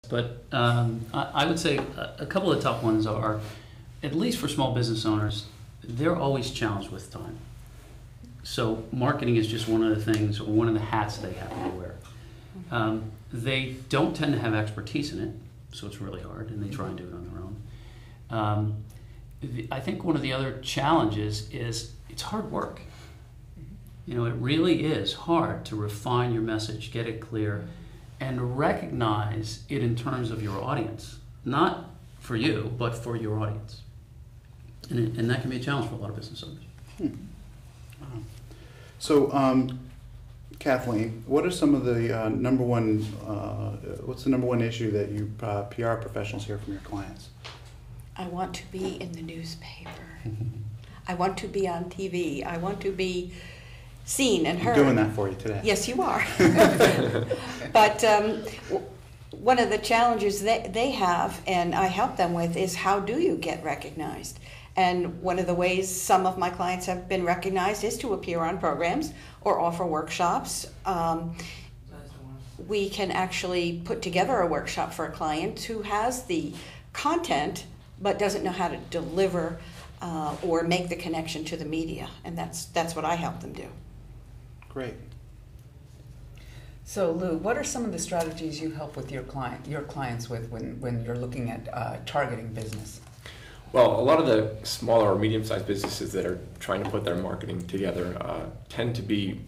But I would say a couple of top ones are, at least for small business owners, they're always challenged with time. So marketing is just one of the things, or one of the hats they have to wear. They don't tend to have expertise in it, so it's really hard, and they try and do it on their own. I think one of the other challenges is it's hard work. You know, it really is hard to refine your message, get it clear, and recognize it in terms of your audience. Not for you, but for your audience. And that can be a challenge for a lot of business owners. So, Kathleen, what are some of the what's the number one issue that you PR professionals hear from your clients? I want to be in the newspaper. I want to be on TV. I want to be seen and heard. I'm doing that for you today. Yes, you are. But one of the challenges they have, and I help them with, is how do you get recognized? And one of the ways some of my clients have been recognized is to appear on programs or offer workshops. We can actually put together a workshop for a client who has the content but doesn't know how to deliver or make the connection to the media, and that's what I help them do. Great. So Lou, what are some of the strategies you help with your clients with when you're looking at targeting business? Well, a lot of the smaller or medium-sized businesses that are trying to put their marketing together tend to be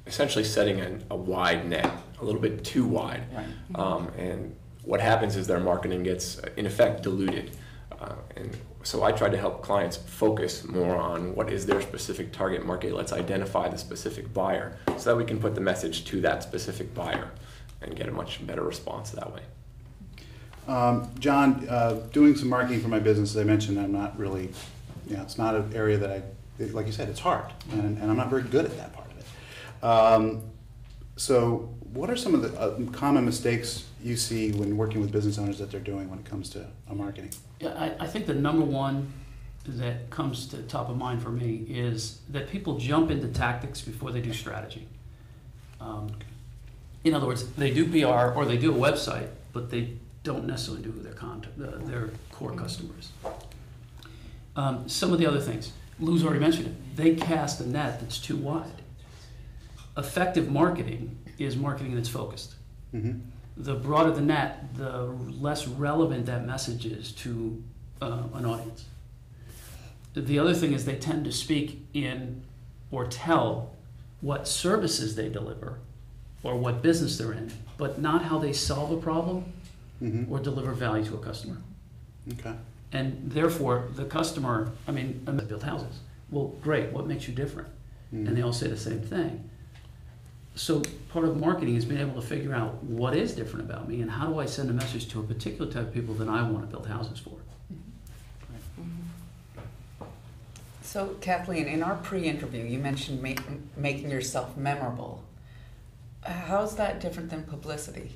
essentially setting a wide net, a little bit too wide. Right. And what happens is their marketing gets, in effect, diluted. And so I try to help clients focus more on what is their specific target market. Let's identify the specific buyer so that we can put the message to that specific buyer and get a much better response that way. John, doing some marketing for my business, as I mentioned, I'm not really, it's not an area that like you said, it's hard, and I'm not very good at that part of it. So what are some of the common mistakes you see when working with business owners that they're doing when it comes to marketing? Yeah, I think the number one that comes to top of mind for me is that people jump into tactics before they do strategy. In other words, they do PR or they do a website, but they don't necessarily do their core customers. Some of the other things, Lou's already mentioned it, they cast a net that's too wide. Effective marketing is marketing that's focused. Mm-hmm. The broader the net, the less relevant that message is to an audience. The other thing is they tend to speak in or tell what services they deliver or what business they're in, but not how they solve a problem or deliver value to a customer. Okay. And therefore, the customer, they build houses. Well, great, what makes you different? And they all say the same thing. So part of marketing is being able to figure out what is different about me and how do I send a message to a particular type of people that I want to build houses for. So Kathleen, in our pre-interview, you mentioned making yourself memorable. How's that different than publicity?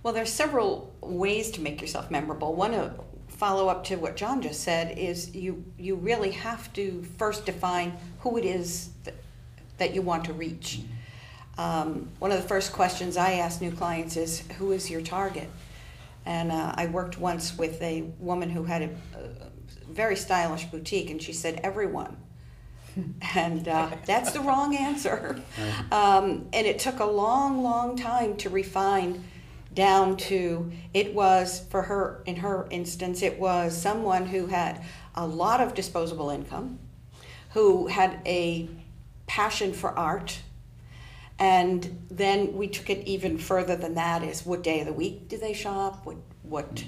Well, there's several ways to make yourself memorable. One follow up to what John just said is you really have to first define who it is that you want to reach. One of the first questions I ask new clients is, who is your target? And I worked once with a woman who had a very stylish boutique, and she said, everyone. And that's the wrong answer. And it took a long, long time to refine down to, it was, for her, in her instance, it was someone who had a lot of disposable income, who had a passion for art. And then we took it even further than that, is what day of the week do they shop, what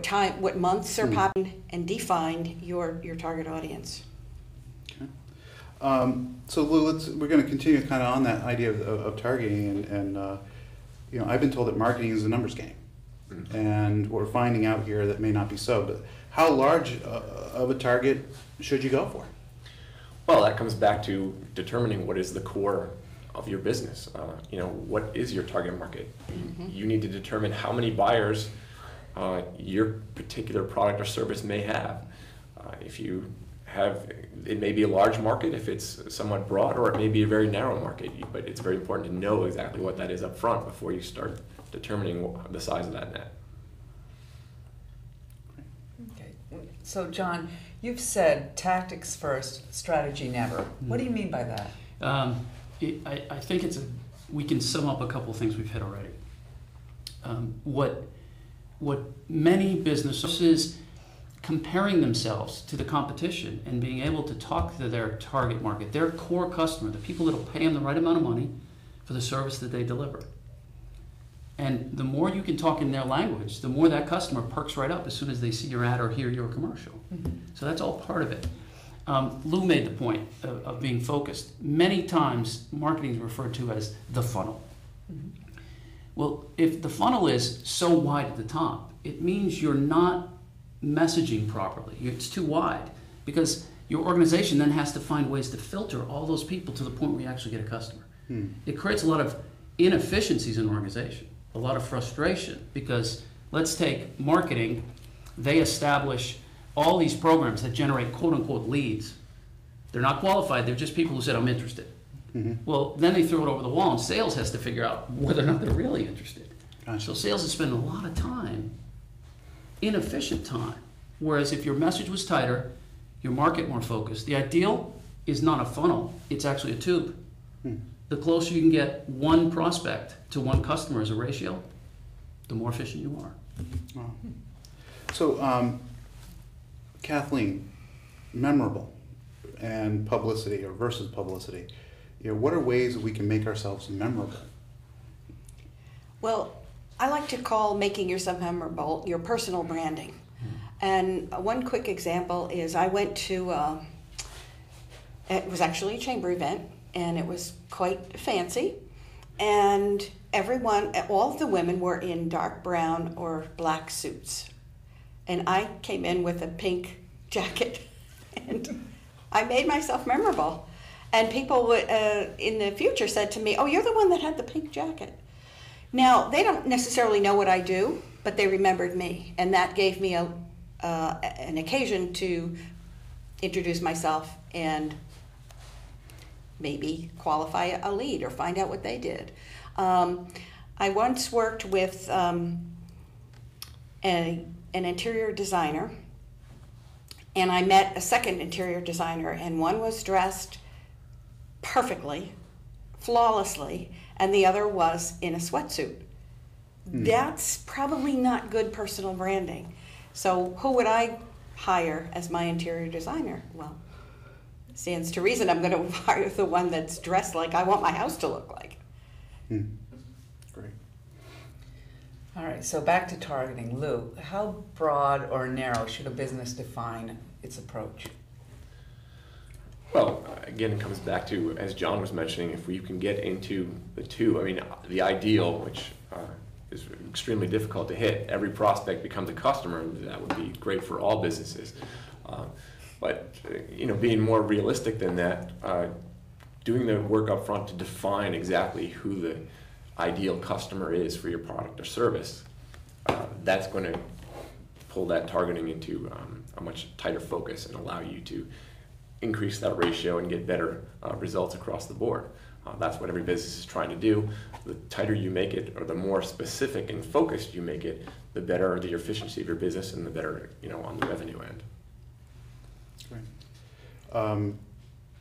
time, what months are popping, and defined your target audience. Okay. So Lou, we're going to continue kind of on that idea of targeting, and I've been told that marketing is a numbers game, and we're finding out here that may not be so. But how large of a target should you go for? Well, that comes back to determining what is the core of your business. What is your target market? You need to determine how many buyers your particular product or service may have. If you have, it may be a large market if it's somewhat broad, or it may be a very narrow market, but it's very important to know exactly what that is up front before you start determining the size of that net. Okay. So John, you've said tactics first, strategy never. What do you mean by that? I think we can sum up a couple of things we've hit already. What many businesses comparing themselves to the competition and being able to talk to their target market, their core customer, the people that will pay them the right amount of money for the service that they deliver. And the more you can talk in their language, the more that customer perks right up as soon as they see your ad or hear your commercial. Mm-hmm. So that's all part of it. Lou made the point of being focused. Many times marketing is referred to as the funnel. Mm-hmm. Well, if the funnel is so wide at the top, it means you're not messaging properly. It's too wide, because your organization then has to find ways to filter all those people to the point where you actually get a customer. It creates a lot of inefficiencies in an organization, a lot of frustration, because let's take marketing. They establish all these programs that generate quote-unquote leads. They're not qualified, they're just people who said, I'm interested. Mm-hmm. Well, then they throw it over the wall, and sales has to figure out whether or not they're really interested. Gotcha. So sales is spending a lot of time, inefficient time. Whereas if your message was tighter, your market more focused, the ideal is not a funnel, it's actually a tube. The closer you can get one prospect to one customer as a ratio, the more efficient you are. Wow. So, Kathleen, memorable and publicity or versus publicity, what are ways that we can make ourselves memorable? Well, I like to call making yourself memorable your personal branding. And one quick example is I went to, it was actually a chamber event, and it was quite fancy. And all of the women were in dark brown or black suits. And I came in with a pink jacket, and I made myself memorable. And people in the future said to me, oh, you're the one that had the pink jacket. Now, they don't necessarily know what I do, but they remembered me. And that gave me an occasion to introduce myself and maybe qualify a lead or find out what they did. I once worked with an interior designer, and I met a second interior designer, and one was dressed perfectly, flawlessly, and the other was in a sweatsuit. That's probably not good personal branding. So who would I hire as my interior designer? Well, stands to reason I'm going to hire the one that's dressed like I want my house to look like. Great. All right, so back to targeting. Lou, how broad or narrow should a business define its approach? Well, again, it comes back to, as John was mentioning, if we can get into the two, I mean, the ideal, which is extremely difficult to hit, every prospect becomes a customer, that would be great for all businesses. But being more realistic than that, doing the work up front to define exactly who the ideal customer is for your product or service, that's going to pull that targeting into a much tighter focus and allow you to increase that ratio and get better results across the board. That's what every business is trying to do. The tighter you make it, or the more specific and focused you make it, the better the efficiency of your business and the better, on the revenue end. Great.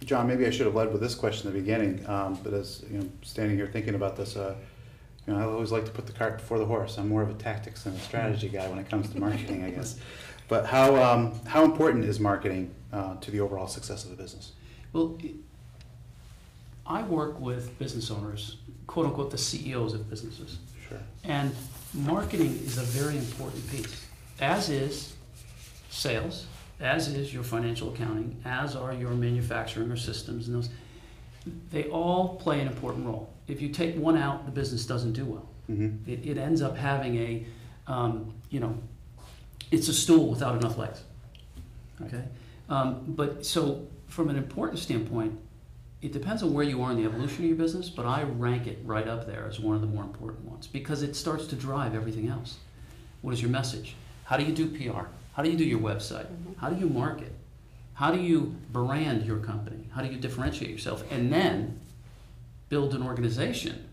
John, maybe I should have led with this question at the beginning, but as standing here thinking about this, I always like to put the cart before the horse. I'm more of a tactics and a strategy guy when it comes to marketing, I guess. But how important is marketing to the overall success of the business? Well, I work with business owners, quote unquote, the CEOs of businesses. Sure. And marketing is a very important piece, as is sales, as is your financial accounting, as are your manufacturing or systems, and those. They all play an important role. If you take one out, the business doesn't do well. Mm-hmm. It ends up having a, it's a stool without enough legs. Okay, but so from an importance standpoint, it depends on where you are in the evolution of your business, but I rank it right up there as one of the more important ones because it starts to drive everything else. What is your message? How do you do PR? How do you do your website? Mm-hmm. How do you market? How do you brand your company? How do you differentiate yourself? And then build an organization